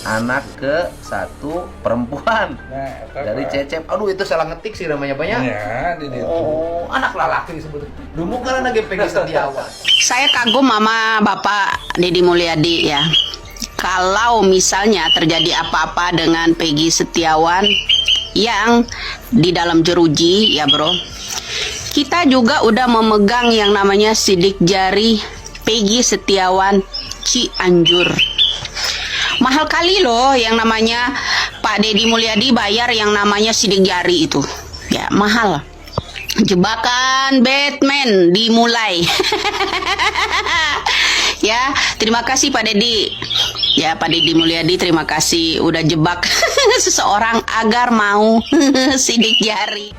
anak ke satu perempuan. Dari Cecep. Aduh, itu salah ngetik sih namanya banyak. Ya, Oh, anak lelaki disebut. Dulu karena lagi Peggy Setiawan. Saya kagum sama Bapak Deddy Mulyadi ya. Kalau misalnya terjadi apa-apa dengan Peggy Setiawan yang di dalam jeruji ya bro, kita juga udah memegang yang namanya sidik jari Peggy Setiawan Cianjur. Mahal kali loh yang namanya Pak Deddy Mulyadi bayar yang namanya sidik jari itu. Ya mahal. Jebakan Batman dimulai. Ya, terima kasih Pak Deddy. Ya, Pak Deddy Mulyadi terima kasih udah jebak seseorang agar mau sidik jari.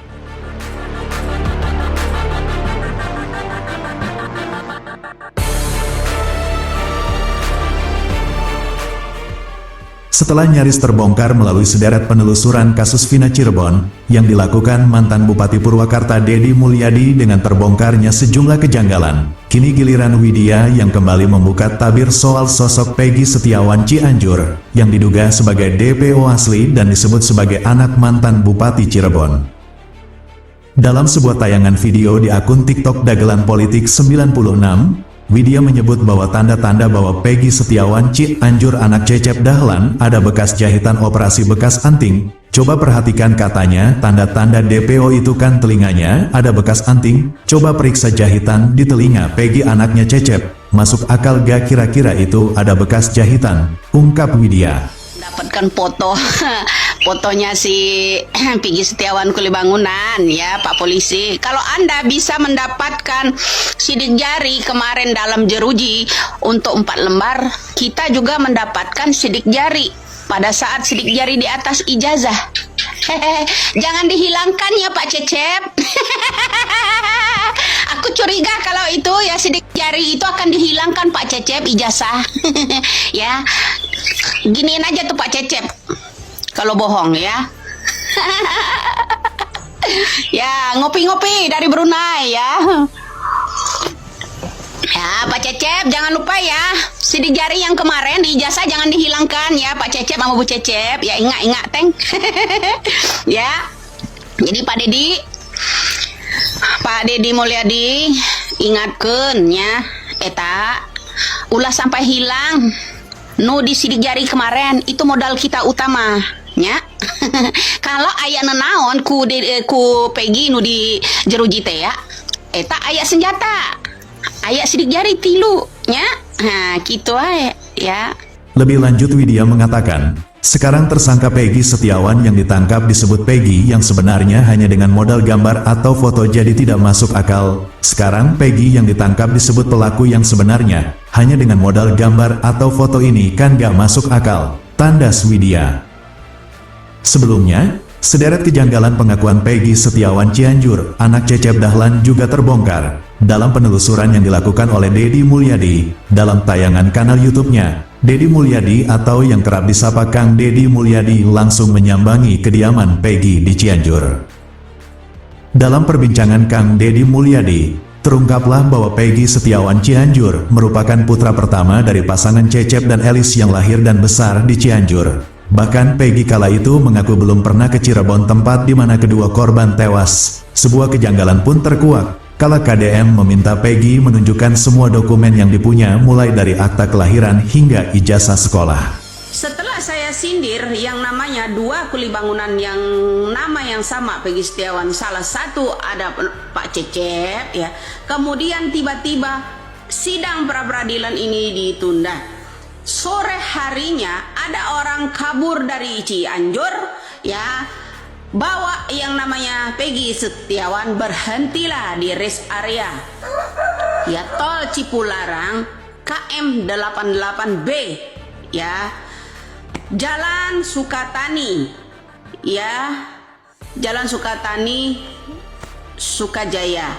Setelah nyaris terbongkar melalui sederet penelusuran kasus Vina Cirebon yang dilakukan mantan Bupati Purwakarta Deddy Mulyadi dengan terbongkarnya sejumlah kejanggalan, kini giliran Widya yang kembali membuka tabir soal sosok Peggy Setiawan Cianjur yang diduga sebagai DPO asli dan disebut sebagai anak mantan Bupati Cirebon. Dalam sebuah tayangan video di akun TikTok Dagelan Politik 96, Widya menyebut bahwa tanda-tanda bahwa Peggy Setiawan Cianjur anak Cecep Dahlan ada bekas jahitan operasi bekas anting. Coba perhatikan katanya, tanda-tanda DPO itu kan telinganya ada bekas anting. Coba periksa jahitan di telinga Peggy anaknya Cecep. Masuk akal gak kira-kira itu ada bekas jahitan? Ungkap Widya. Dapatkan fotonya si Peggy Setiawan Kulibangunan ya Pak Polisi. Kalau Anda bisa mendapatkan sidik jari kemarin dalam jeruji untuk 4 lembar, kita juga mendapatkan sidik jari pada saat sidik jari di atas ijazah. Jangan dihilangkan ya Pak Cecep. Aku curiga kalau itu ya sidik jari itu akan dihilangkan Pak Cecep ijazah. Ya, giniin aja tuh Pak Cecep kalau bohong ya. Ya, ngopi-ngopi dari Brunei ya. Ya Pak Cecep jangan lupa ya, sidik jari yang kemarin di ijazah jangan dihilangkan ya Pak Cecep sama Bu Cecep. Ya ingat Teng. Ya. Jadi Pak Deddy Mulyadi ingatkeun nya eta ulah sampai hilang nu di sidik jari kemarin itu modal kita utama nya. Kalau aya nenaon ku Peggy nu di jeruji teh ya eta aya senjata, aya sidik jari 3 nya. Nah gitu aja ya. Lebih lanjut Widya mengatakan, sekarang tersangka Peggy Setiawan yang ditangkap disebut Peggy yang sebenarnya hanya dengan modal gambar atau foto jadi tidak masuk akal. Sekarang Peggy yang ditangkap disebut pelaku yang sebenarnya hanya dengan modal gambar atau foto ini kan gak masuk akal, tandas Widya. Sebelumnya, sederet kejanggalan pengakuan Peggy Setiawan Cianjur, anak Cecep Dahlan juga terbongkar dalam penelusuran yang dilakukan oleh Deddy Mulyadi dalam tayangan kanal YouTube-nya. Deddy Mulyadi atau yang kerap disapa Kang Deddy Mulyadi langsung menyambangi kediaman Peggy di Cianjur. Dalam perbincangan Kang Deddy Mulyadi, terungkaplah bahwa Peggy Setiawan Cianjur merupakan putra pertama dari pasangan Cecep dan Elis yang lahir dan besar di Cianjur. Bahkan Peggy kala itu mengaku belum pernah ke Cirebon, tempat di mana kedua korban tewas. Sebuah kejanggalan pun terkuak kala KDM meminta Peggy menunjukkan semua dokumen yang dipunya mulai dari akta kelahiran hingga ijazah sekolah. Setelah saya sindir yang namanya 2 Kulibangunan yang nama yang sama Peggy Setiawan, salah satu ada Pak Cecep ya. Kemudian tiba-tiba sidang pra-peradilan ini ditunda. Sore harinya ada orang kabur dari Cianjur ya, bawa yang namanya Peggy Setiawan, berhentilah di rest area ya tol Cipularang KM 88B ya, Jalan Sukatani ya, Jalan Sukatani Sukajaya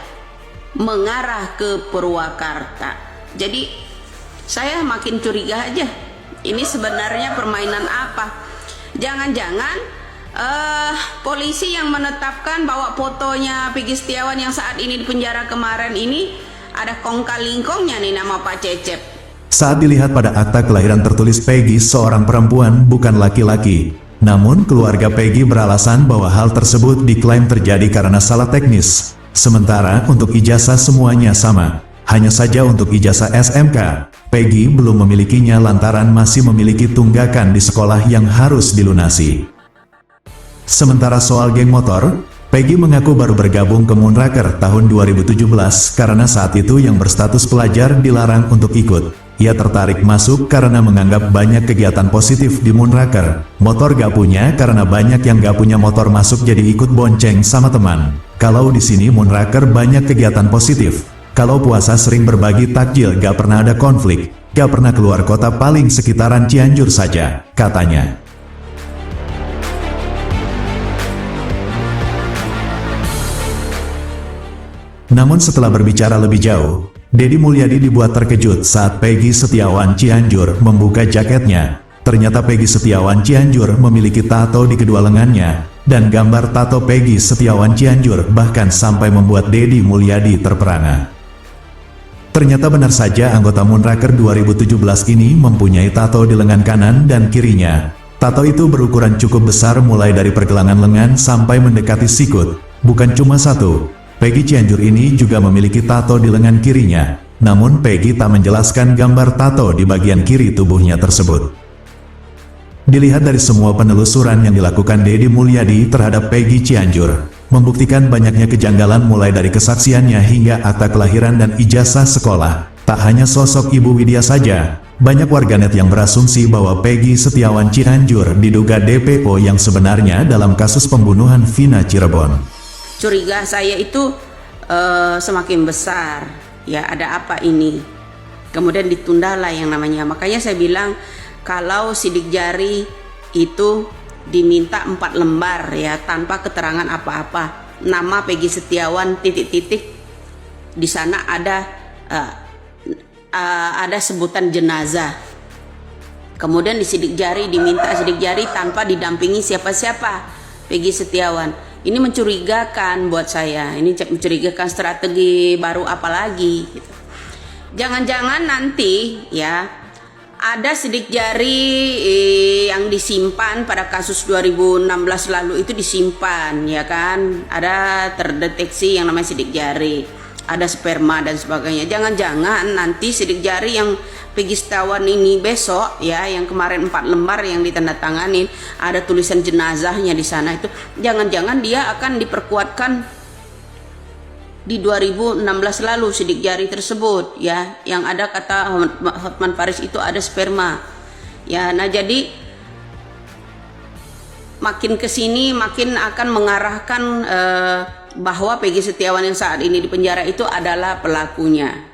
mengarah ke Purwakarta. Jadi saya makin curiga aja, ini sebenarnya permainan apa? Jangan-jangan polisi yang menetapkan bahwa fotonya Peggy Setiawan yang saat ini di penjara kemarin ini ada kong kali kongnya nih nama Pak Cecep. Saat dilihat pada akta kelahiran tertulis Peggy seorang perempuan bukan laki-laki. Namun keluarga Peggy beralasan bahwa hal tersebut diklaim terjadi karena salah teknis. Sementara untuk ijazah semuanya sama. Hanya saja untuk ijazah SMK, Peggy belum memilikinya lantaran masih memiliki tunggakan di sekolah yang harus dilunasi. Sementara soal geng motor, Peggy mengaku baru bergabung ke Moonraker tahun 2017 karena saat itu yang berstatus pelajar dilarang untuk ikut. Ia tertarik masuk karena menganggap banyak kegiatan positif di Moonraker. Motor gak punya karena banyak yang gak punya motor masuk jadi ikut bonceng sama teman. Kalau di sini Moonraker banyak kegiatan positif. Kalau puasa sering berbagi takjil, gak pernah ada konflik. Gak pernah keluar kota, paling sekitaran Cianjur saja, katanya. Namun setelah berbicara lebih jauh, Deddy Mulyadi dibuat terkejut saat Peggy Setiawan Cianjur membuka jaketnya. Ternyata Peggy Setiawan Cianjur memiliki tato di kedua lengannya, dan gambar tato Peggy Setiawan Cianjur bahkan sampai membuat Deddy Mulyadi terperangah. Ternyata benar saja anggota Moonraker 2017 ini mempunyai tato di lengan kanan dan kirinya. Tato itu berukuran cukup besar mulai dari pergelangan lengan sampai mendekati sikut. Bukan cuma satu. Peggy Cianjur ini juga memiliki tato di lengan kirinya, namun Peggy tak menjelaskan gambar tato di bagian kiri tubuhnya tersebut. Dilihat dari semua penelusuran yang dilakukan Deddy Mulyadi terhadap Peggy Cianjur, membuktikan banyaknya kejanggalan mulai dari kesaksiannya hingga akta kelahiran dan ijazah sekolah. Tak hanya sosok Ibu Widya saja, banyak warganet yang berasumsi bahwa Peggy Setiawan Cianjur diduga DPO yang sebenarnya dalam kasus pembunuhan Vina Cirebon. Curiga saya itu semakin besar, ya ada apa ini? Kemudian ditundalah yang namanya. Makanya saya bilang kalau sidik jari itu diminta 4 lembar ya tanpa keterangan apa-apa. Nama Peggy Setiawan titik-titik di sana ada sebutan jenazah. Kemudian disidik jari diminta sidik jari tanpa didampingi siapa-siapa Peggy Setiawan. Ini mencurigakan buat saya. Ini mencurigakan strategi baru apalagi gitu. Jangan-jangan nanti ya ada sidik jari yang disimpan pada kasus 2016 lalu itu disimpan ya kan. Ada terdeteksi yang namanya sidik jari. Ada sperma dan sebagainya. Jangan-jangan nanti sidik jari yang Peggy Setiawan ini besok ya, yang kemarin 4 lembar yang ditandatanganin ada tulisan jenazahnya di sana, itu jangan-jangan dia akan diperkuatkan di 2016 lalu sidik jari tersebut ya, yang ada kata Hotman Paris itu ada sperma ya. Nah jadi makin kesini makin akan mengarahkan bahwa Peggy Setiawan yang saat ini di penjara itu adalah pelakunya.